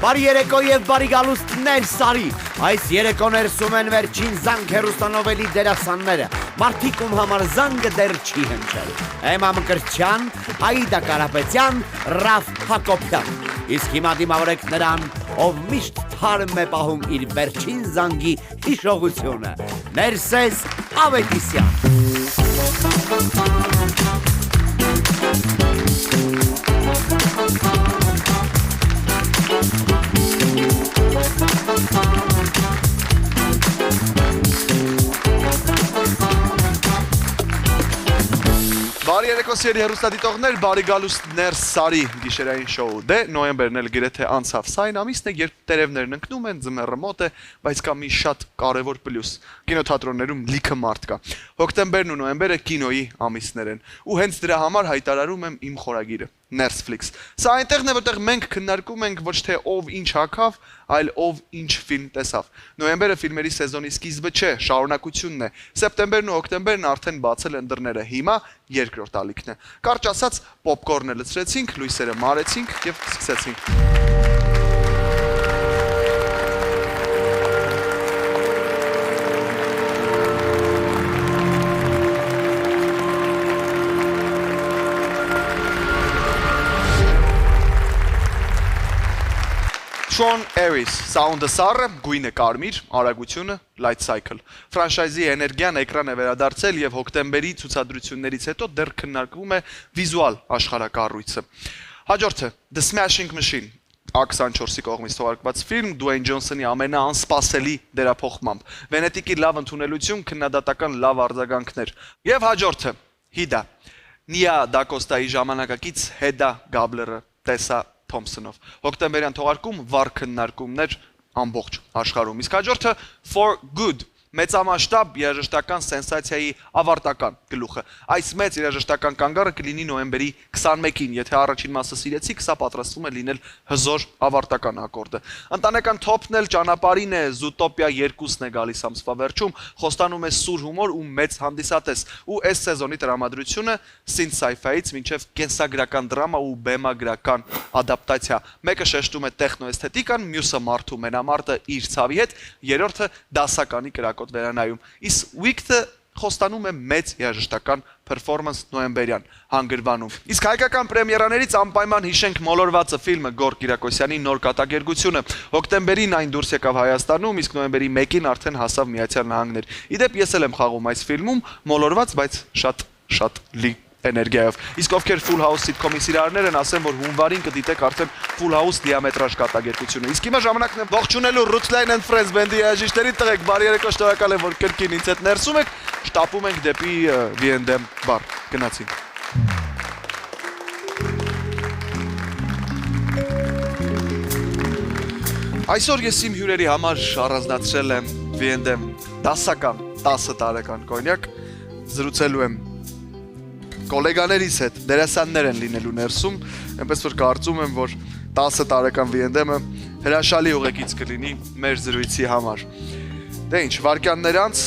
Բարի երեկո եւ բարի գալուստներ Սարի։ Այս երեկո ներսում են վերջին զանգ հեռուստանովելի դերասանները։ Մարդիկ ում համար զանգը դեռ չի հնչել։ Էմմա Մկրտչյան, Աիդա Կարապետյան, Ռաֆ Հակոբյան։ Իսկ հիմա դիմավորեք նրան, ով միշտ թարմ է պահում իր վերջին զանգի հիշողությունը։ Ներսես Ավետիսյան։ Բարի երեկո սիրելի հեռուստադիտողներ, բարի գալուստներ Սարի գիշերային շոու։ Դե նոյեմբերն էլ գրեթե անցավ։ Սա այն ամիսն է, երբ տերևներն ընկնում են, ձմեռը մոտ է, բայց կա մի շատ կարևոր պլյուս։ Կինոթատրոններում լիքը մարդ կա։ Հոկտեմբերն ու նոյեմբերը կինոյի ամիսներ են։ Ու հենց դրա համար հայտարարում եմ իմ խորագիրը՝ Netflix։ Սա այնտեղն է, որտեղ մենք քննարկում ենք ոչ թե ով ինչ հագավ, այլ ով ինչ ֆիլմ տեսավ։ Նոյեմբերը ֆիլմերի սեզոնի սկիզբը չէ, շարունակությունն է։ Սեպտեմբերն ու օկտեմբերն արդեն բացել են դռները։ Հիմա երկրորդ ալիքն է։ Կարճ ասած, պոպկորնը լցրեցինք, լույսերը մարեցինք եւ սկսեցինք։ Sean Harris, Sound Sar, գույնը կարմիր, արագությունը Light Cycle։ Ֆրանշայզի էներգիան էկրան է վերադարձել եւ հոկտեմբերի ցուցադրություններից հետո դեռ քննարկվում է վիզուալ աշխարհակառույցը։ Հաջորդը The Smashing Machine, A24-ի կողմից թողարկված ֆիլմ Դուեյն Ջոնսոնի ամենաանսպասելի դերափոխմամբ։ Վենետիկի լավ ընդունելություն, քննադատական լավ արձագանքներ։ Եվ հաջորդը Hida, Նիա Դակոստայի ժամանակակից Հեդա Գաբլերը տեսա Թոմսոնով։ Հոկտեմբերյան թողարկում վառ քննարկումներ ամբողջ աշխարհում։ Իսկ հաջորդը For Good, մեծամասշտաբ երաժշտական սենսացիայի ավարտական գլուխը։ Այս մեծ երաժշտական կանգառը կլինի նոյեմբերի 21-ին, եթե առաջին մասը սիրեցիք, սա պատրաստվում է լինել հզոր ավարտական ակորդը։ Ընտանեկան թոփն էլ ճանապարհին է, Զուտոպիա 2-ն է գալիս ամսվա վերջում, խոստանում է սուր հումոր ու մեծ հանդիսատես։ Ու այս սեզոնի տրամադրությունը synth sci-fi-ից մինչև կենսագրական դրամա ու բեմագրական ադապտացիա։ Մեկը շեշտում է տեխնոէսթետիկան, մյուսը մարդու մենամարտը իր ցավի հետ, երրորդը դասականի կրակոտ վերանայում։ Իսկ Wicked-ը խոստանում է մեծ երաժշտական performance նոյեմբերյան հանգրվանում։ Իսկ հայկական պրեմիերաներից անպայման հիշենք Մոլորվածը ֆիլմը Գոր Կիրակոսյանի նոր կատակերգությունը։ Հոկտեմբերին այն դուրս եկավ Հայաստանում, իսկ նոյեմբերի 1-ին արդեն հասավ Միացյալ Նահանգներ։ Իդեպ ես էլ եմ խաղում այս ֆիլմում, մոլորված, բայց շատ լի էներգիայով։ Իսկ ովքեր Full House sitcom-ի սիրահարներ են, ասեմ, որ հունվարին կդիտեք արդեն Full House դիամետրաժ կատակերգությունը։ Իսկ հիմա ժամանակն է ողջունելու Rootsline and Friends բենդի երաժիշտերի տղեկ, բարի երեկո, շնորհակալ եմ, որ կրկին ինձ հետ ներսում եք, շտապում ենք դեպի V&M բար։ Գնացինք։ Այսօր ես իմ հյուրերի համար առանձնացրել եմ V&M դասական 10 տարեկան կոնյակ, զրուցելու եմ կոլեգաներիս հետ, դերասաններ են լինելու ներսում, այնպես որ կարծում եմ, որ 10 տարեկան V&M-ը հրաշալի ուղեկից կլինի մեր զրույցի համար։ Դե ինչ, վարկյաններ անց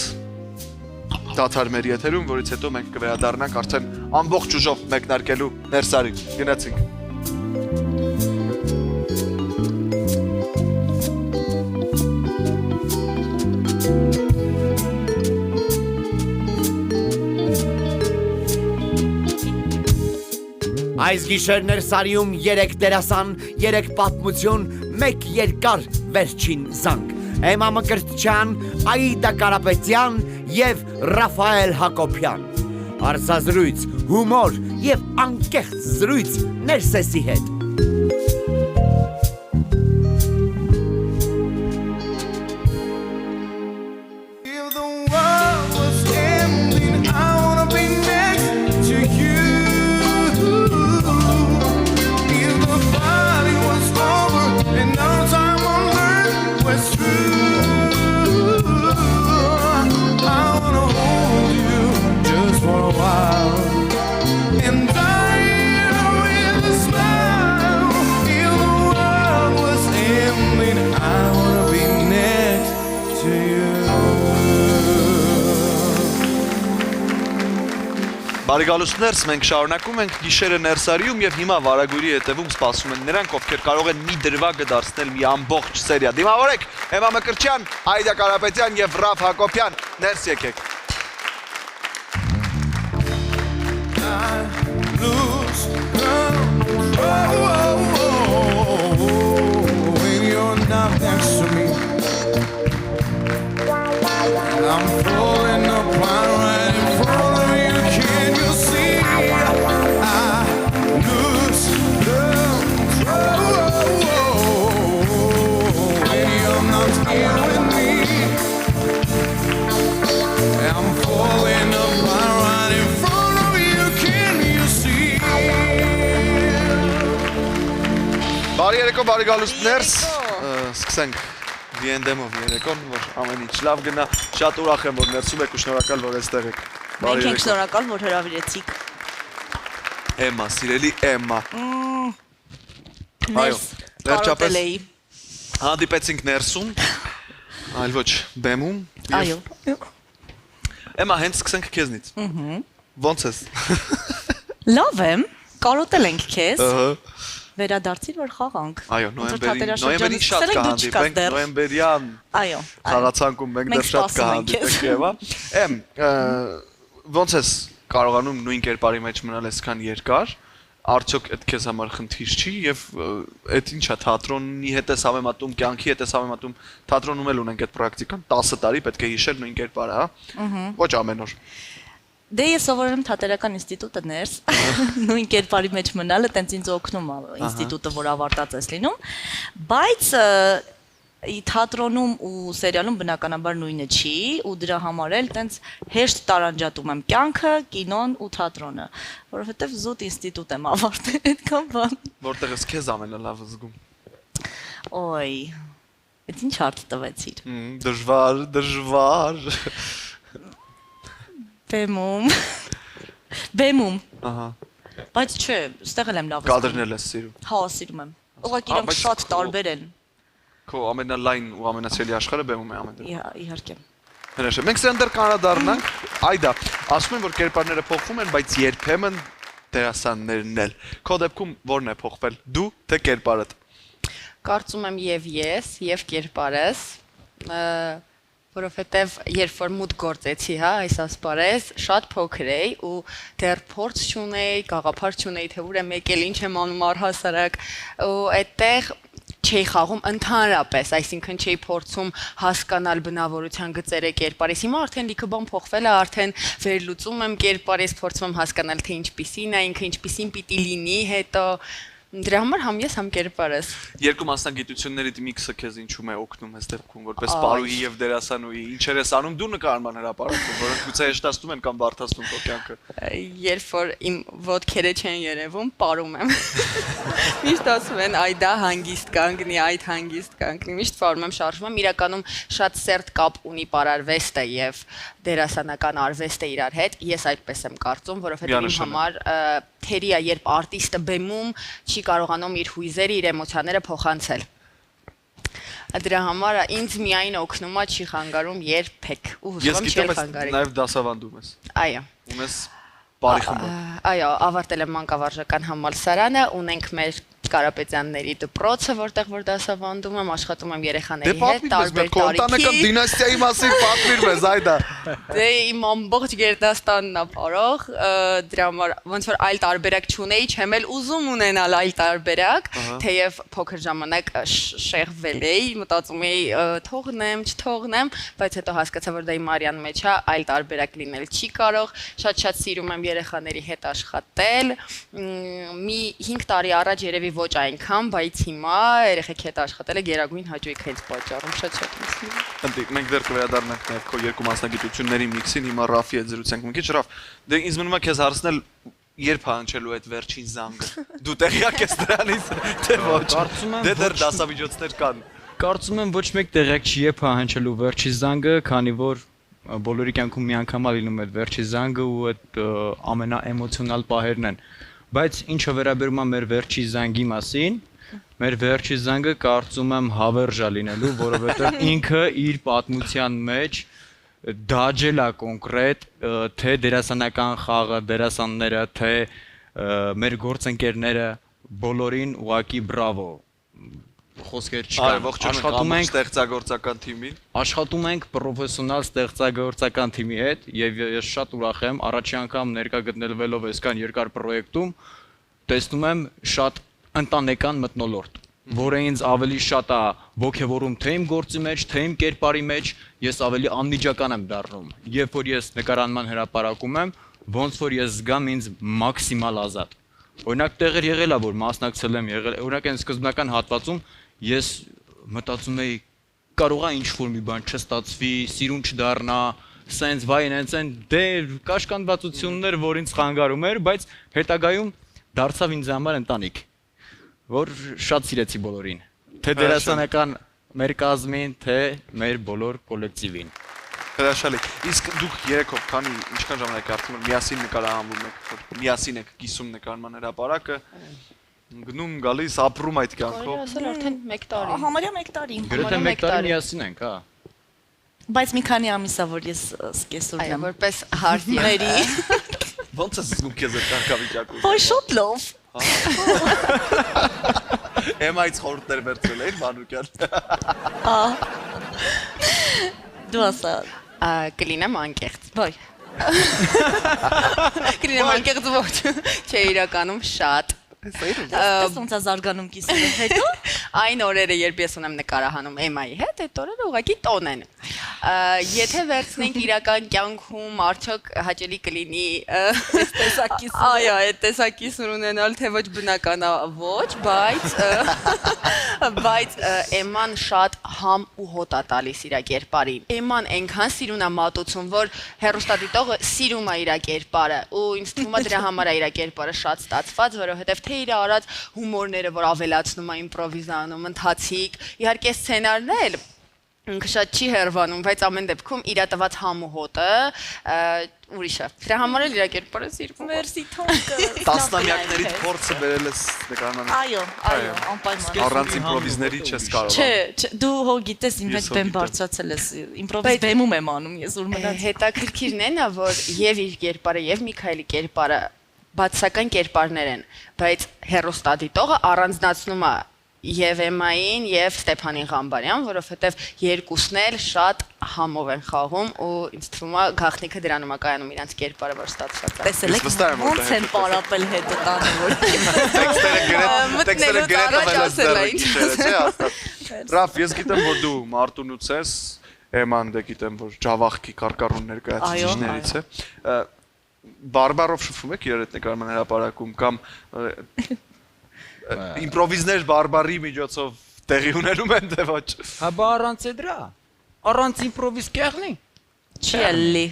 դադար մեր եթերում, որից հետո մենք կվերադառնանք արդեն ամբողջ ուժով մեկնարկելու ներսարի։ Գնացինք։ Այս գիշերներ Սարիում 3 դերասան, 3 պատմություն, 1 երկար վերջին զանգ։ Էմմա Մկրտչյան, Աիդա Կարապետյան եւ Ռաֆայել Հակոբյան։ Հարցազրույց, հումոր եւ անկեղծ զրույց Ներսեսի հետ։ Բարեկալուստներս, մենք շարունակում ենք գիշերը Ներսարիում եւ հիմա Վարագույրի հետևում սպասում են նրանք, ովքեր կարող են մի դրվագը դարձնել մի ամբողջ սերիա։ Դիմավորեք Էմա Մկրտչյան, Այդա Կարապետյան եւ Ռաֆ Հակոբյան, ներս եկեք։ When you're not next to me, I'm falling apart right in front of you. Can you see? I lose control when you're not here with me. I'm falling apart right in front of you. Can you see? Բարի երեկո, բարեկալուստներս, սկսենք Վիենդեմով երեկոն, որ ամեն ինչ լավ գնա, շատ ուրախ եմ, որ ներսում եք ու շնորհակալ, որ այստեղ եք։ Մենք ենք շնորհակալ, որ հրավիրեցիք։ Էմա, սիրելի Էմա։ Ներս վերջապես հանդիպեցինք ներսում, այլ ոչ բեմում։ Այո։ Էմա, հենց սկսենք քեզնից։ Ոնց ես։ Լավ եմ, կարոտել ենք քեզ։ Ահա։ Վերադարձիր, որ խաղանք։ Այո, նոյեմբերին շատ կհանդիպենք, նոյեմբերյան Այո։ խաղացանկում մենք դեռ շատ կհանդիպենք եւ Էմ, ոնց ես կարողանում նույն կերպարի մեջ մնալ այսքան երկար, արդյոք այդ քեզ համար խնդիր չի եւ այդ ինչա թատրոնի հետ ես համեմատում, կյանքի հետ ես համեմատում, թատրոնում էլ ունենք այդ պրակտիկան, 10 տարի պետք է հիշել նույն կերպարը, հա։ Ոչ ամեն օր։ Դե ես սովորում թատերական ինստիտուտը ներս, նույն կերպարի մեջ մնալը տենց ինձ օգնում է ինստիտուտը, որ ավարտած ես լինում, բայց թատրոնում ու սերիալում բնականաբար նույնը չի ու դրա համար էլ տենց հեշտ տարանջատում եմ կյանքը, կինոն ու թատրոնը, որովհետև զուտ ինստիտուտ եմ ավարտել այդքան բան։ Որտեղ ես քեզ ամենալավ զգում։ Ոյ, այդ ինչ հարց տվեցիր։ Դժվար։ Բեմում։ Ահա։ Բայց չէ, ստեղ էլ եմ լավ զգում։ Կադրն ես սիրում։ Հա, սիրում եմ։ Ուղղակի իրանք շատ տարբեր են։ Քո ամենալայն ու ամենասիրելի աշխարհը բեմում է ամեն դեպքում։ Իհարկե։ Հրաշք։ Մենք սրան դեռ կանրադառնանք։ Այդա, ասում են, որ կերպարները փոխվում են, բայց երբեմն դերասաններն էլ։ Քո դեպքում ո՞րն է փոխվել։ Դու թե կերպարդ։ Կարծում եմ եւ ես, եւ կերպարս, որովհետեւ երբ որ մուտ գործեցի, հա, այս ասպարեզ, շատ փոքր էի ու դեռ փորձ չունեի, գաղափար չունեի, թե ուր եմ եկել, ինչ եմ անում առհասարակ, ու այդտեղ չէի խաղում ընդհանրապես, այսինքն չէի փորձում հասկանալ բնավորության գծերը կերպարից։ Հիմա արդեն լիքը բան փոխվել է, արդեն վերլուծում եմ կերպարից, փորձում եմ հասկանալ, թե ինչպիսին է, ինքը ինչպիսին պիտի լինի, հետո դրա համար համ ես, համ կերպարս։ Երկու մասնագիտությունների միքսը քեզ ինչու՞ է օգնում այս դեպքում, որպես պարուհի եւ դերասանուհի, ինչեր ես անում դու նկարման հրապարակում, որոնք գուցե հեշտացնում են կամ բարդացնում քո կյանքը։ Երբ որ իմ ոտքերը չեն երևում, պարում եմ։ Միշտ ասում են, այ դա հանգիստ կանգնի, այդ հանգիստ կանգնի։ Միշտ պարում եմ, շարժվում եմ, իրականում շատ սերտ կապ ունի պարարվեստը եւ դերասանական արվեստը իրար հետ։ Ես այդպես եմ կարծում, որովհետեւ իմ համար թերի է, երբ արտիստը բեմում չի կարողանում իր հույզերը, իր էմոցիաները փոխանցել։ Դրա համար ինձ միայն օգնում է չի խանգարում երբեք ու հուսում եմ չի խանգարի։ Նաև դասավանդում ես։ Այո։ Ունես բարի խմբ։ Այո, ավարտել եմ մանկավարժական համալսարանը, ունենք մեր Կարապետյանների դպրոցը, որտեղ որ դասավանդում եմ, աշխատում եմ երեխաների հետ, տարբեր տարիքի։ Ընտանեկան դինաստիայի մասին պատմիր մեզ, այդա։ Դե իմ ամբողջ գերդաստանն է ապարող, դրա համար ոնց որ այլ տարբերակ չունեի, չեմ էլ ուզում ունենալ այլ տարբերակ, թեև փոքր ժամանակ շեղվել էի, մտածում էի թողնեմ, չթողնեմ, բայց հետո հասկացա, որ դա իմ արյան մեջ է, այլ տարբերակ լինել չի կարող, շատ սիրում եմ երեխաների հետ աշխատել, մի 5 տարի առաջ երևի ոչ այնքան, բայց հիմա երեխեք հետ աշխատելը գերագույն հաճույք է ինձ պատճառում, շատ Ընտիկ, մենք դեռ կվերադառնանք նաև քո երկու մասնագիտությունների միքսին, հիմա Ռաֆի հետ զրուցենք մի քիչ, Ռաֆ, դե ինձ մնում է քեզ հարցնել երբ հանչելու այդ վերջին զանգը։ Դու տեղյակ ես դրանից, թե ոչ։ Դե դեռ դասավիճոցներ կան։ Կարծում եմ ոչ մեկ տեղյակ չի երբ հանչելու վերջին զանգը, քանի որ բոլորի կյանքում մի անգամ է լինում այդ վերջին զանգը ու այդ ամենաէմոցիոնալ պահերն են։ Բայց ինչը վերաբերում է մեր վերջի զանգի մասին, մեր վերջի զանգը կարծում եմ հավերժ է լինելու, որովհետև ինքը իր պատմության մեջ դաջելա կոնկրետ թե դերասանական խաղը, դերասանները, թե մեր գործընկերները բոլորին ուղակի բրավո։ Խոսքեր չկան։ Աշխատում ենք ստեղծագործական թիմին։ Աշխատում ենք պրոֆեսիոնալ ստեղծագործական թիմի հետ եւ ես շատ ուրախ եմ առաջի անգամ ներկա գտնվելով այսքան երկար պրոյեկտում տեսնում եմ շատ ընտանեկան մթնոլորտ, որը ինձ ավելի շատ է ողջևորում թե իմ գործի մեջ, թե իմ կերպարի մեջ, ես ավելի անմիջական եմ դառնում։ Երբ որ ես նկարանման հրապարակում եմ, ոնց որ ես զգամ ինձ մաքսիմալ ազատ։ Օրինակ տեղեր եղել է որ մասնակցել եմ եղել, օրինակ այն սկզբնական հատվածում ես մտածում էի կարող է ինչ-որ մի բան չստացվի, սիրուն չդառնա, սենց վայն այնցեն դե կաշկանդվածություններ, որ ինձ խանգարում էր, բայց հետագայում դարձավ ինձ համար ընտանիք, որ շատ սիրեցի բոլորին, թե դերասանական մեր կազմին, թե մեր բոլոր կոլեկտիվին։ Հրաշալի։ Իսկ դուք երեքով քանի ինչքան ժամանակ արդյոք միասին նկարահանվում եք, միասին եք կիսում նկարման հրապարակը, գնում գալիս ապրում այդ կյանքով։ Ասել արդեն 1 տարի։ Համարյա 1 տարի։ Գրեթե 1 տարի միասին ենք, հա։ Բայց մի քանի ամիս է որ ես սկեսուր Այո, եմ։ որպես հարցիների։ Ոնց ես զգում քեզ այդ կարգավիճակում։ Ոյ շոտ լով։ Էմայից խորհուրդներ վերցրել էին Մանուկյան։ Դու ասա։ Կլինեմ անկեղծ։ Ոյ։ Կլինեմ անկեղծ ոչ։ Չէ, իրականում շատ։ Դες ոնց է զարգանում կիսումը հետո։ Այն օրերը, երբ ես ունեմ նկարահանում Էմայի հետ, այդ օրերը ուղղակի տոն են։ Եթե վերցնենք իրական կյանքում, արդյոք հաճելի կլինի Տեսակիս։ այո, այդ տեսակիսն ունենալ, թե ոչ բնական է, ոչ, բայց Էման շատ համ ու հոտ է տալիս իր կերպարին։ Էման այնքան սիրուն է մատուցում, որ հեռուստադիտողը սիրում է իր կերպարը, ու ինձ թվում է դրա համար է իր կերպարը շատ ստացված, որովհետև թե իր արած հումորները, որ ավելացնում է իմպրովիզանում, ընթացիկ, իհարկե սցենարն էլ ինքը շատ չի հերվանում, բայց ամեն դեպքում իր տված համ ու հոտը ուրիշ է։ Դրա համար էլ իր կերպարը սիրվում է։ Մերսի թոնքը։ Տասնամյակների փորձը բերել ես նկարման։ Այո, անպայման։ Առանց իմպրովիզների չես կարող։ Չէ, դու հո գիտես իմ հետ բեմ բարձրացել ես, իմպրովիզ բեմում եմ անում, ես ուր մնաց։ Հետաքրքիրն է նա, որ եւ իր կերպարը եւ Միքայելի կերպարը բացական կերպարներ են, բայց հերոստադիտողը առանձնացնում է եւ Էմային եւ Ստեփանին Ղամբարյան, որովհետեւ երկուսն էլ շատ համով են խաղում ու ինձ թվում է գաղտնիքը դրանում է կայանում իրանց կերպարը, որ ստացված է։ Տեսել եք ոնց են պարապել հետը տանը որ։ Տեքստերը չէ, Ռաֆ, ես գիտեմ, որ դու Մարտունուց ես, Էման դե գիտեմ, որ Ջավախքի կարկառուն ներկայացուցիչներից է։ Բարբարով շփվում եք իրար հետ նկարման հրապարակում կամ իմպրովիզներ բարբարի միջոցով տեղի ունենում են թե ոչ։ Հա բա առանց է դրա։ Առանց իմպրովիզ կեղնի։ Չելի։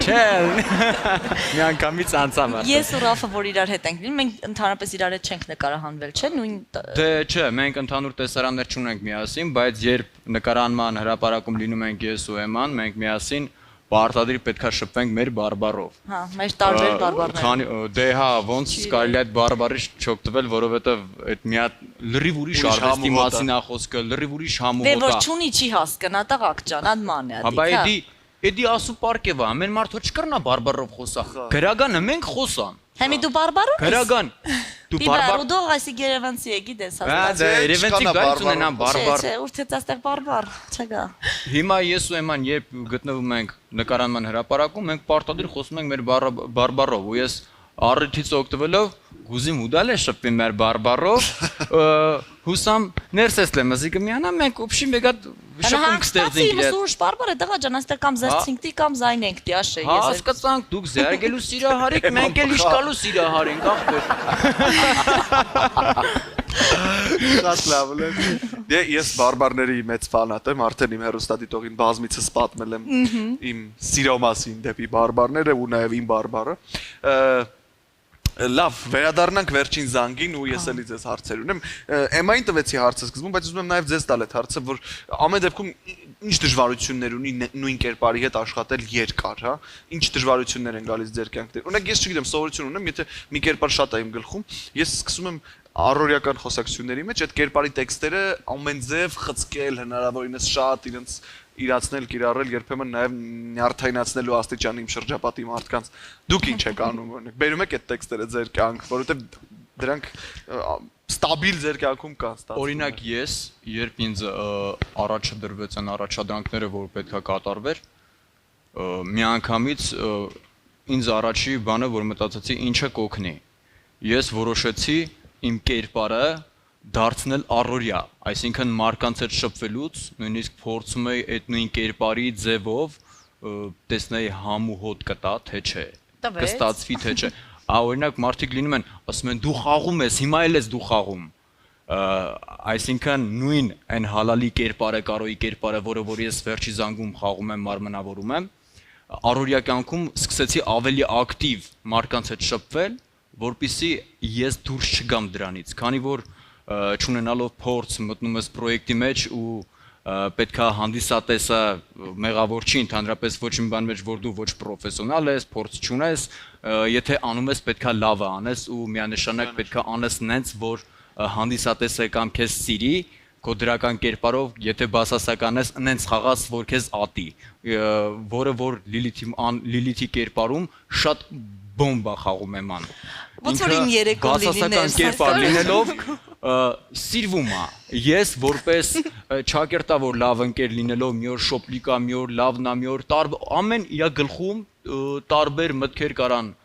Չէ։ Մի անգամից անցավ։ Ես ու Ռաֆը որ իրար հետ ենք լինում, մենք ընդհանրապես իրար հետ չենք նկարահանվել, չէ՞, նույն Դե չէ, մենք ընդհանուր տեսարաններ չունենք միասին, բայց երբ նկարանման հրապարակում լինում ենք ես ու Էման, մենք միասին Պարտադիր պետքա շփվենք մեր բարբարով։ Հա, մեր տարբեր բարբարներ։ Քանի դե հա, ոնց կարելի է այդ բարբարից չօգտվել, որովհետև այդ մի հատ լրիվ ուրիշ արվեստի մասին է խոսքը, լրիվ ուրիշ համուհոտ է։ Դե որ չունի չի հասկանա, տղաք ջան, ադման է, Հա, բա էդի ասու պարկև է, ամեն մարդ ոչ կրնա բարբարով խոսա։ Գրագանը մենք խոսան։ Հիմի դու բարբարով ես։ Գրագան։ Դու բարբար։ Դու այսի Երևանցի է, գիտես Հա, հաստատ։ դե Երևանցի գայց ունենան բարբար։ Չէ, ուրթեց աստեղ բարբար, չգա։ Հիմա ես ու Էման երբ գտնվում ենք նկարանման հրապարակում, մենք պարտադիր խոսում ենք մեր բարբարով, ու ես առիթից օգտվելով գուզիմ ուդալ է շփվի մեր բարբարով, հուսամ ներսես լեմզիկը միանա, մենք ուփշի մեկ հատ շփում կստեղծենք իրար։ Սուրճ բարբար է, տղա ջան, աստեղ կամ զերցինքտի կամ զայնենք դի աշե, ես։ Հասկացանք, դուք զերգելու սիրահարիք, մենք էլ իշկալու սիրահարենք, ախպեր։ Շատ լավ է։ Դե ես բարբարների մեծ ֆանատ եմ, արդեն իմ հեռուստադիտողին բազմիցս պատմել եմ իմ սիրո մասին դեպի բարբարները ու նաև իմ բարբարը։ Լավ, վերադառնանք վերջին զանգին ու ես էլի ձեզ հարցեր ունեմ։ Էմային տվեցի հարցը սկզբում, բայց ուզում եմ նաև ձեզ տալ այդ հարցը, որ ամեն դեպքում ինչ դժվարություններ ունի նույն կերպարի հետ աշխատել երկար, հա։ Ինչ դժվարություններ են գալիս ձեր կյանքներ։ Օրինակ ես չգիտեմ, սովորություն ունեմ, եթե մի կերպար շատ է իմ գլխում, ես սկսում եմ առօրյական խոսակցությունների մեջ այդ կերպարի տեքստերը ամեն ձև խցկել հնարավորինս շատ իրենց իրացնել, կիրառել, երբեմն նաև նյարդայնացնելու աստիճանի իմ շրջապատի մարդկանց։ Դուք ինչ եք անում, օրինակ, բերում եք այդ տեքստերը ձեր կյանք, որովհետև դրանք ստաբիլ ձեր կյանքում կան, ստացվում։ Օրինակ ես, երբ ինձ առաջը դրվեց այն առաջադրանքները, որ պետքա կատարվեր, մի անգամից ինձ առաջի բանը, որ մտածեցի, ինչը կօգնի։ Ես որոշեցի իմ կերպարը դարձնել առօրյա, այսինքն մարդկանց հետ շփվելուց, նույնիսկ փորձում էի այդ նույն կերպարի ձևով տեսնեի համ ու հոտ կտա, թե չէ, կստացվի, թե չէ։ Օրինակ մարդիկ լինում են, ասում են դու խաղում ես, հիմա էլ ես դու խաղում։ Այսինքն նույն այն հալալի կերպարը, կարոյի կերպարը, որը որ ես վերջի զանգում խաղում եմ, մարմնավորում եմ, առօրյա կյանքում սկսեցի ավելի ակտիվ մարդկանց հետ շփվել, որպեսզի ես դուրս չգամ դրանից, քանի որ չունենալով փորձ մտնում ես պրոյեկտի մեջ ու պետքա հանդիսատեսը մեղավոր չի ընդհանրապես ոչ մի բան մեջ, որ դու ոչ պրոֆեսիոնալ ես, փորձ չունես, եթե անում ես պետքա լավը անես ու միանշանակ պետքա անես նենց, որ հանդիսատեսը կամ քեզ սիրի, քո դրական կերպարով, եթե բասասական ես, նենց խաղաս, որ քեզ ատի, որը որ Լիլիթի կերպարում շատ բոմբա խաղում եմ ան։ Ոնց որ իմ երեկոն բասասական կերպար լինելով սիրվում է։ Ես որպես ճակերտա որ լավ ընկեր լինելով մի օր շոպլիկա, մի օր լավնա, մի օր ամեն իր գլխում տարբեր մտքեր կարան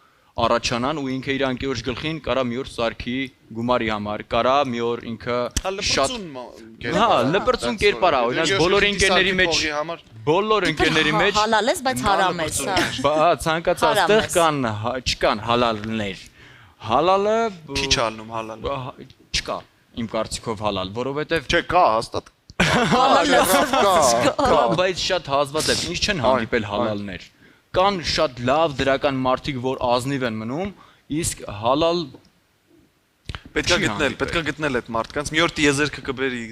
առաջանան ու ինքը իր անկերոջ գլխին կարա մի օր սարքի գումարի համար, կարա մի օր ինքը շատ լպրծուն կերպար է, օրինակ բոլոր ընկերների մեջ հալալ ես, բայց հարամ ես, ցանկացած տեղ կան չկան հալալներ։ Հալալը Քիչ ալնում հալալը։ Չկա իմ կարծիքով հալալ, որովհետև Չէ, կա հաստատ։ կա, բայց շատ հազված է, ինչ չեն հանդիպել հալալներ։ Կան շատ լավ դրական մարդիկ, որ ազնիվ են մնում, իսկ հալալ պետքա գտնել այդ մարդկանց։ Մի օր տիեզերքը կբերի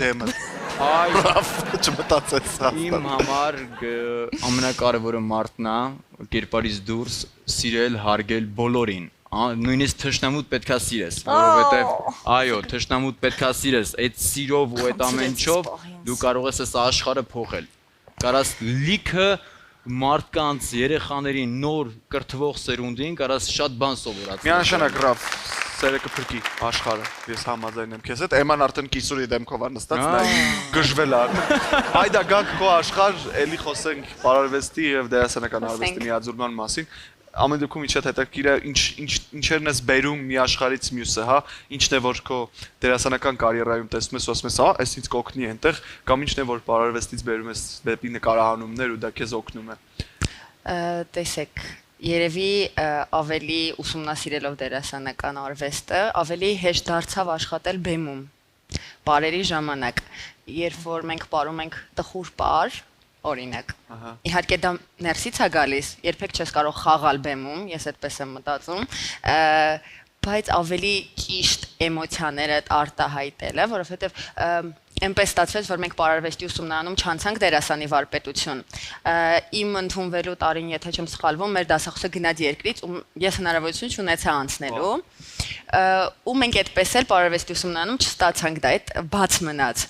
դեմը։ Այ Չմտածես հաստատ։ իմ համար ամենակարևորը մարդն է, կերպարից դուրս սիրել, հարգել բոլորին։ Նույնիսկ թշնամուտ պետքա սիրես, որովհետև այո, թշնամուտ պետքա սիրես, այդ սիրով ու այդ ամենչով դու կարող ես այս աշխարհը փոխել։ Կարաս լիքը մարդկանց, երեխաների նոր կրթվող սերունդին կարաս շատ բան սովորացնել։ Միանշանակ Ռաֆ, սերը կփրկի աշխարհը։ Ես համաձայն եմ քեզ հետ։ Էման արդեն կիսուրի դեմքով է նստած, նայ գժվել է։ Հայդա գանք քո աշխարհ, էլի խոսենք բարարվեստի եւ դերասանական արվեստի միաձուլման մասին։ Ամեն դեպքում ինչ է հետաքրքիր է, ինչերն ես բերում մի աշխարհից մյուսը, հա, ինչն է որ քո դերասանական կարիերայում տեսնում ես, ասում ես, հա, այս ինձ կօգնի այնտեղ, կամ ինչն է որ բարարվեստից բերում ես դեպի նկարահանումներ ու դա քեզ օգնում է։ Տեսեք, երևի ավելի ուսումնասիրելով դերասանական արվեստը, ավելի հեշտ դարձավ աշխատել բեմում։ Պարերի ժամանակ, երբ որ մենք պարում ենք տխուր պար, օրինակ։ Իհարկե դա ներսից է գալիս, երբեք չես կարող խաղալ բեմում, ես այդպես եմ մտածում, բայց ավելի ճիշտ էմոցիաները արտահայտելը, որովհետև այնպես ստացվեց, որ մենք պարարվեստի ուսումնանում չանցանք դերասանի վարպետություն։ Իմ ընդունվելու տարին, եթե չեմ սխալվում, մեր դասախոսը գնաց երկրից ու ես հնարավորություն չունեցա անցնելու։ Ու մենք այդպես էլ պարարվեստի ուսումնանում չստացանք դա, այդ բաց մնաց։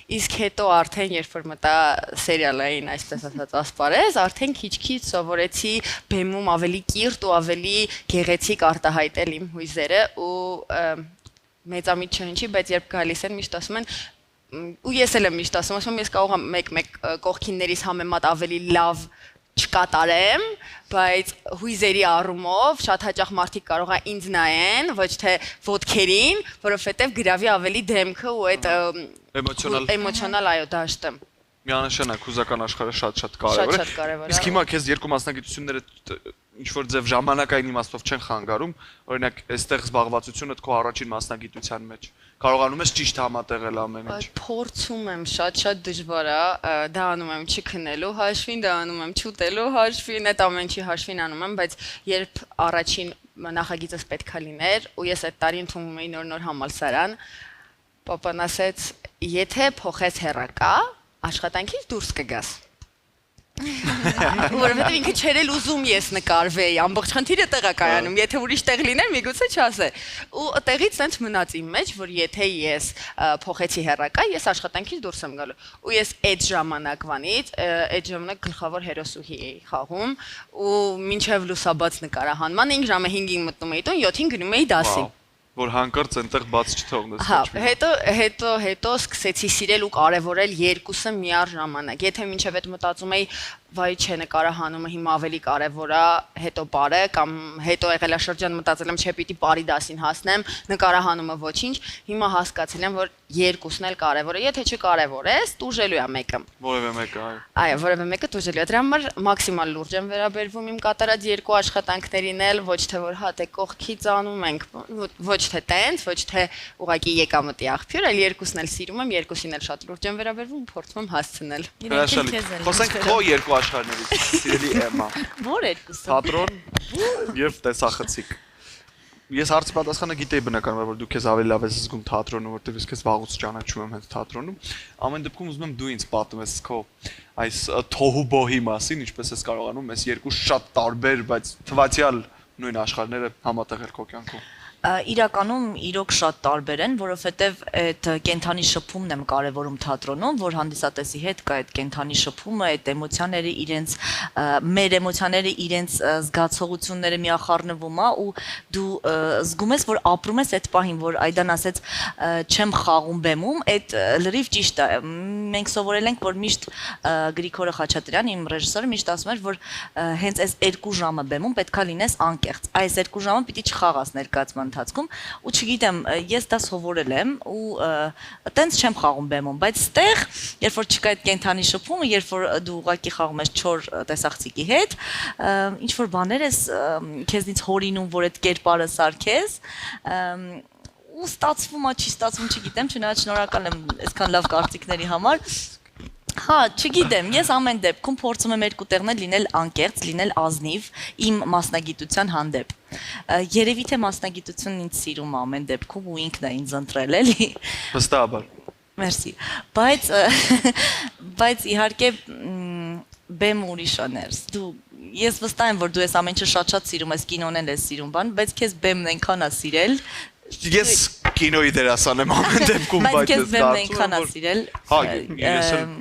Իսկ հետո արդեն երբ որ մտա սերիալային, այսպես ասած, ասպարեզ, արդեն քիչ-քիչ սովորեցի բեմում ավելի կիրթ ու ավելի գեղեցիկ արտահայտել իմ հույզերը ու մեծամիտ չհնչի, բայց երբ գալիս են միշտ ասում են ու ես էլ եմ միշտ ասում ես կարող եմ մեկ կողքիններիս համեմատ ավելի լավ չկատարեմ, բայց հույզերի առումով շատ հաճախ մարդիկ կարող է ինձ նայեն, ոչ թե ոտքերին, որովհետև գրավի ավելի դեմքը ու այդ էմոցիոնալ այո դաշտը։ Միանշանակ հուզական աշխարհը շատ կարևոր է։ Շատ կարևոր է։ Իսկ հիմա քեզ երկու մասնագիտությունները ինչ որ ձև ժամանակային իմաստով չեն խանգարում, օրինակ, այստեղ զբաղվածությունդ քո առաջին մասնագիտության մեջ կարողանում ես ճիշտ համատեղել ամեն ինչ։ Փորձում եմ, շատ դժվար է, դա անում եմ չքնելու հաշվին, դա անում եմ չուտելու հաշվին, այդ ամեն ինչի հաշվին անում եմ, բայց երբ առաջին նախագիծս պետքա լիներ ու ես այդ տարի ընդունվում էի նոր համալսարան, պապան ասեց, եթե փոխես հեռակա, աշխատանքից դուրս կգաս։ Որովհետև ինքը չէր էլ ուզում ես նկարվեի, ամբողջ խնդիրը տեղա կայանում, եթե ուրիշ տեղ լիներ, միգուցե չասե։ Ու տեղից տենց մնաց իմ մեջ, որ եթե ես փոխեցի հեռակա, ես աշխատանքից դուրս եմ գալու։ Ու ես այդ ժամանակվանից, այդ ժամանակ գլխավոր հերոսուհի էի խաղում, ու մինչև լուսաբաց նկարահանման 5 ժամը 5-ին մտնում էի տուն, 7-ին գնում էի դասի։ Որ հանկարծ այնտեղ բաց չթողնես։ Հա, հետո սկսեցի սիրել ու կարևորել երկուսը միառժամանակ։ Եթե մինչև այդ մտածում էի, վայ չէ, նկարահանումը հիմա ավելի կարևոր է, հետո բարը կամ հետո եղել է շրջան մտածել եմ, չէ, պիտի բարի դասին հասնեմ, նկարահանումը ոչինչ, հիմա հասկացել եմ, որ երկուսն էլ կարևոր է։ Եթե չկարևորես, տուժելու է մեկը։ Որևէ մեկը, այո։ Այո, որևէ մեկը տուժելու է։ Դրա համար մաքսիմալ լուրջ եմ վերաբերվում իմ կատարած երկու աշխատանքներին էլ, ոչ թե որ հա դե կողքից անում ենք, ոչ թե տենց, ոչ թե ուղակի եկամտի աղբյուր, այլ երկուսն էլ սիրում եմ, երկուսին էլ շատ լուրջ եմ վերաբերվում, փորձում եմ հասցնել։ Հրաշալի։ Խոսենք քո երկու աշխարհներից, սիրելի Էմմա։ Որ երկուսը։ Թատրոն եւ տեսախցիկ։ Ես հարցի պատասխանը գիտեի բնականաբար, որ դու քեզ ավելի լավ ես զգում թատրոնում, որտեղ ես քեզ վաղուց ճանաչում եմ հենց թատրոնում։ Ամեն դեպքում ուզում եմ դու ինձ պատմես քո այս թոհուբոհի մասին, ինչպես ես կարողանում այս երկու շատ տարբեր, բայց թվացial նույն աշխարհները համատեղել քո կյանքում։ Իրականում իրոք շատ տարբեր են, որովհետև այդ կենթանի շփումն եմ կարևորում թատրոնում, որ հանդիսատեսի հետ կա այդ կենթանի շփումը, այդ էմոցիաները իրենց մեր էմոցիաները իրենց զգացողությունները միախառնվում է ու դու զգում ես, որ ապրում ես այդ պահին, որ Այդան ասեց չեմ խաղում բեմում, այդ լրիվ ճիշտ է։ Մենք սովորել ենք, որ միշտ Գրիգորը Խաչատրյան, իմ ռեժիսորը միշտ ասում էր, որ հենց այս 2 ժամը բեմում պետքա լինես անկեղծ։ Այս 2 ժամը պիտի չխաղաս ներկայացման ընթացքում ու չգիտեմ, ես դա սովորել եմ ու տենց չեմ խաղում բեմում, բայց ստեղ, երբ որ չկա այդ կենթանի շփումը, երբ որ դու ուղակի խաղում ես 4 տեսախցիկի հետ, ինչ որ բաներ ես քեզնից հորինում, որ այդ կերպարը սարքես, ու ստացվում է, չի ստացվում, չգիտեմ, չնայած շնորհակալ եմ այսքան լավ կարծիքների համար։ Հա, չգիտեմ, ես ամեն դեպքում փորձում եմ երկու տեղներ լինել անկեղծ, լինել ազնիվ իմ մասնագիտության հանդեպ։ Երևի թե մասնագիտությունն ինձ սիրում է ամեն դեպքում ու ինքն է ինձ ընտրել, էլի։ Վստահաբար։ Մերսի։ Բայց իհարկե բեմ ուրիշ է ներս։ Ես վստահ եմ, որ դու ես ամեն ինչը շատ սիրում ես, կինոն էլ ես սիրում բան, բայց քեզ բեմն այնքան է սիրել։ Ես կինոյի դերասան եմ ամեն դեպքում, բայց ես բեմն այնքան է սիրել։ Հա,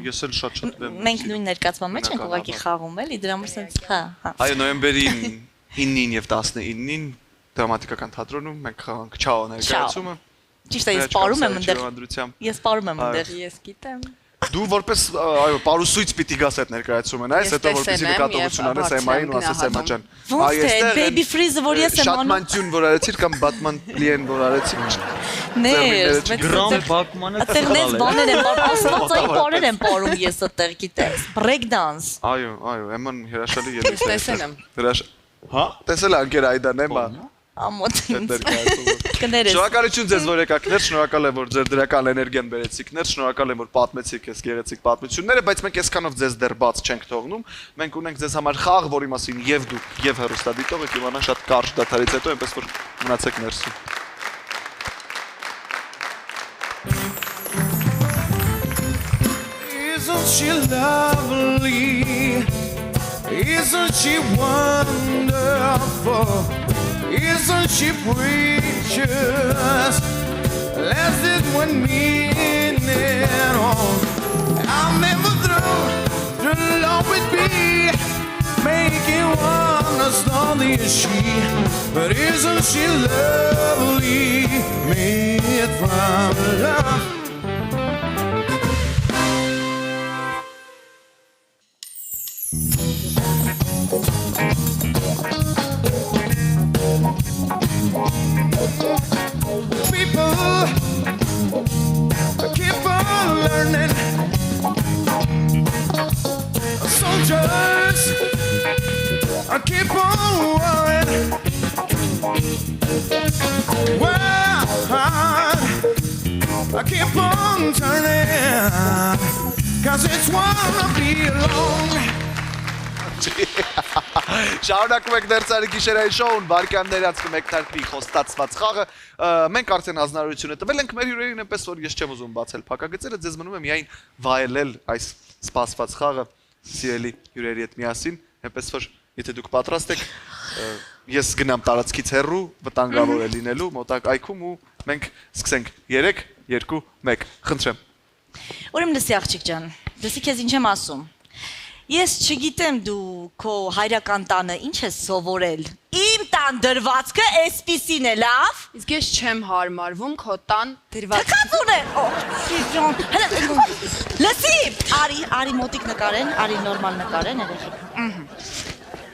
ես էլ շատ բեմ։ Մենք նույն ներկայացման մեջ ենք ուղղակի խաղում էլի, դրա համար sense, հա։ Այո, նոյեմբերի 9-ին եւ 19-ին դրամատիկական թատրոնում մենք խաղանք Չաո ներկայացումը։ Ճիշտ է, ես պարում եմ այնտեղ։ Ես պարում եմ այնտեղ։ Ես գիտեմ։ Դու որպես այո, պարուսույց պիտի գաս այդ ներկայացումն, այս հետո որպեսզի նկատողություն անես Էմմային ու ասես Էմմա ջան։ Ոնց է Baby Freeze-ը, որ ես եմ անում։ Շատմանցյուն որ արեցիր կամ Batman Lien որ արեցիր։ Ներ, Գրամ Բակմանը այդտեղ նես բաներ են, աստվածային բաներ են պարում ես այդտեղ, գիտես, break dance։ Այո, Էմման հրաշալի ելույթ է։ Տեսել եմ։ Հա, տեսել անկեր Այդան Էմմա։ Ամոթ ինձ։ Ներկայացումը։ Կներես։ Շնորհակալություն ձեզ որ եկաք ներ, շնորհակալ եմ որ ձեր դրական էներգիան բերեցիք ներ, շնորհակալ եմ որ պատմեցիք այս գեղեցիկ պատմությունները, բայց մենք այսքանով ձեզ դեռ բաց չենք թողնում։ Մենք ունենք ձեզ համար խաղ, որի մասին եւ դուք եւ հեռուստադիտողը կիմանան շատ կարճ դադարից հետո, այնպես որ մնացեք ներսում։ Isn't she lovely? Isn't she wonderful? Isn't she precious? Less than 1 minute on. I'll never throw the love with me. Making one as lonely as she. But isn't she lovely? Made from love. People keep on learning. Soldiers keep on worrying. Well, I keep on turning. Cause it's wanna be alone. Շարունակում եք դերձարի գիշերային շոուն, վարկյանների անցնում եք թարգվի խոստացված խաղը, մենք արդեն հանձնարարություն տվել ենք մեր հյուրերին, այնպես որ ես չեմ ուզում բացել փակագծերը, ձեզ մնում է միայն վայելել այս սպասված խաղը, սիրելի հյուրերի հետ միասին, այնպես որ եթե դուք պատրաստ եք, ես գնամ տարածքից հեռու, վտանգավոր է լինելու մոտակ այգում ու մենք սկսենք 3, 2, 1, խնդրեմ։ Ուրեմն լսի աղջիկ ջան, լսի քեզ ինչ եմ ասում։ Ես չգիտեմ դու քո հայրական տանը ինչ ես սովորել։ Իմ տան դրվածքը էսպիսին է, լավ։ Իսկ ես չեմ հարմարվում քո տան դրված։ Թքած ունեն։ Օ, հələ լսի, արի մոտիկ նկարեն, արի նորմալ նկարեն երեխեք։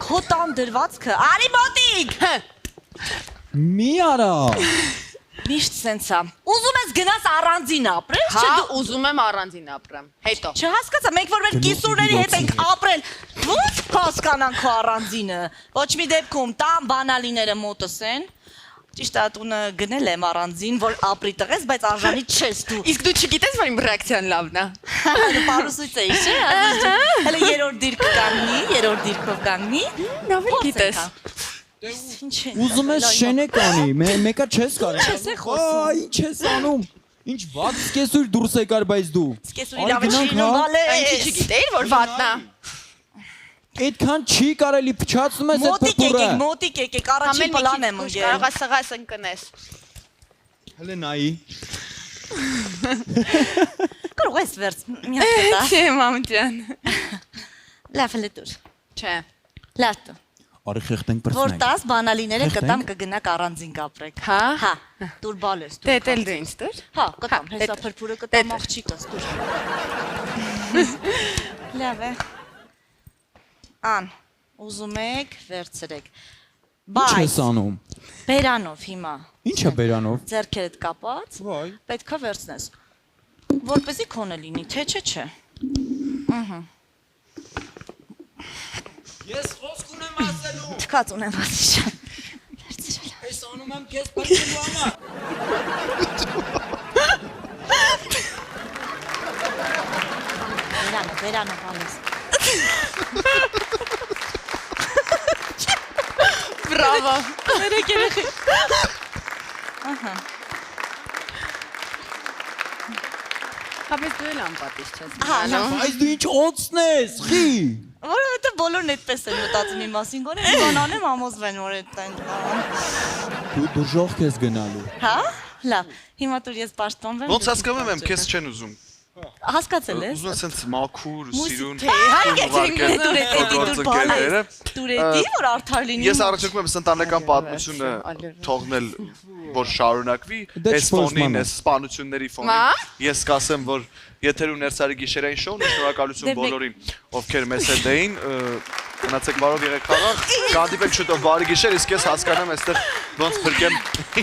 Քո տան դրվածքը, արի մոտիկ։ Մի արա։ Միշտ սենց է։ Ուզում ես գնաս առանձին ապրես, Հա, չէ՞ դու ուզում եմ առանձին ապրեմ։ Հետո։ Չհասկացա, մենք որ մեր կիսուրների հետ ենք ապրել, ո՞ց հասկանանք քո առանձինը։ Ոչ մի դեպքում տան բանալիները մոտս են։ Ճիշտ է, տունը գնել եմ առանձին, որ ապրի տղես, բայց արժանի չես դու։ Իսկ դու չգիտես, որ իմ ռեակցիան լավն է։ Դու պարուսույց էի, չէ՞։ Հələ երրորդ դիրքը կանգնի, երրորդ դիրքով կանգնի։ Լավ է գիտես։ Ինչ է։ Ուզում ես շենեք անի, մեկը չես կարող։ Չես է խոսում։ Ինչ ես անում։ Ինչ վատ սկեսուր դուրս եկար բայց դու։ Սկեսուրի լավը չի ինում, Ինչի չգիտեիր, որ վատնա։ Այդքան չի կարելի փչացնում ես այդ փոփուրը։ Մոտիկ եկեք, առաջին պլան եմ ընկել։ Կարող է սղաս ընկնես։ Հələ նայի։ Կարող ես վերց, մի հատ կտա։ Չէ, մամ ջան։ Լավ է դուր։ Չէ։ Լավ դու։ Արի խեղտենք Որ բրցնենք։ 10 բանալիները Խեղտենք։ կտամ կգնաք առանձին կապրեք։ Հա։ Հա, դուր բալես դու։ Դե դու ինձ դուր։ Հա, կտամ, Հա, հեսա դե- փրփուրը դե- կտամ աղջիկս դուր։ Լավ է։ Ան, ուզում եք վերցրեք։ Ինչ Բայց ես անում։ բերանով հիմա Ինչ է բերանով։ ձեռքերդ կապած, Վայ։ պետքա վերցնես։ Որպեսզի քոնը լինի, թե չէ։ Ես խոսք ունեմ ասելու։ Թքած ունեմ ասիշան։ Վերցրել։ Ես անում եմ քեզ բրցելու համար։ Բերանով ալես։ Բրավո։ Երեք երեխի։ Ահա։ Հապես դու էլ անպատիժ չես։ Ահա, անում։ Բայց դու ինչ օծն ես, խի։ Որովհետև բոլորն այդպես են մտածում իմ մասին, գոնե մի բան անեմ ամոզվեն, որ այդտեն տան։ Դու դժոխք ես գնալու։ Հա? Լավ, հիմա դուր ես պաշտպանվեմ։ Ոնց հասկանում եմ, քեզ չեն ուզում։ Հասկացել ես։ Ուզում ես սենց մաքուր, սիրուն։ Թե, հարգե ուղարկել դուր գործընկերները։ դուրետի, որ արդար լինի։ Ես առաջարկում եմ ընտանեկան պատմությունը թողնել, որ շարունակվի, Դե այս չփորձ ֆոնին, մանա։ այս սպանությունների Մա։ ֆոնին։ Ես կասեմ, որ եթերու ներսարի գիշերային շոուն, Դե շնորհակալություն մեկ- բոլորին, ովքեր մեզ հետ էին, գնացեք բարով եղեք խաղաղ, կհանդիպենք շուտով բարի գիշեր, իսկ ես հասկանամ այստեղ ոնց փրկեմ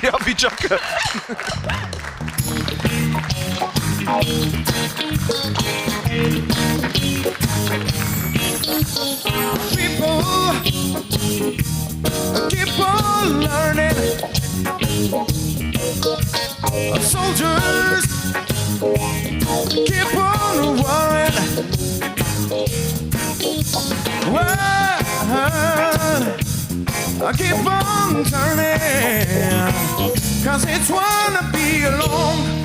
իրավիճակը։ People keep on learning. Soldiers keep on worrying. I keep on turning, 'cause it's wanna be alone.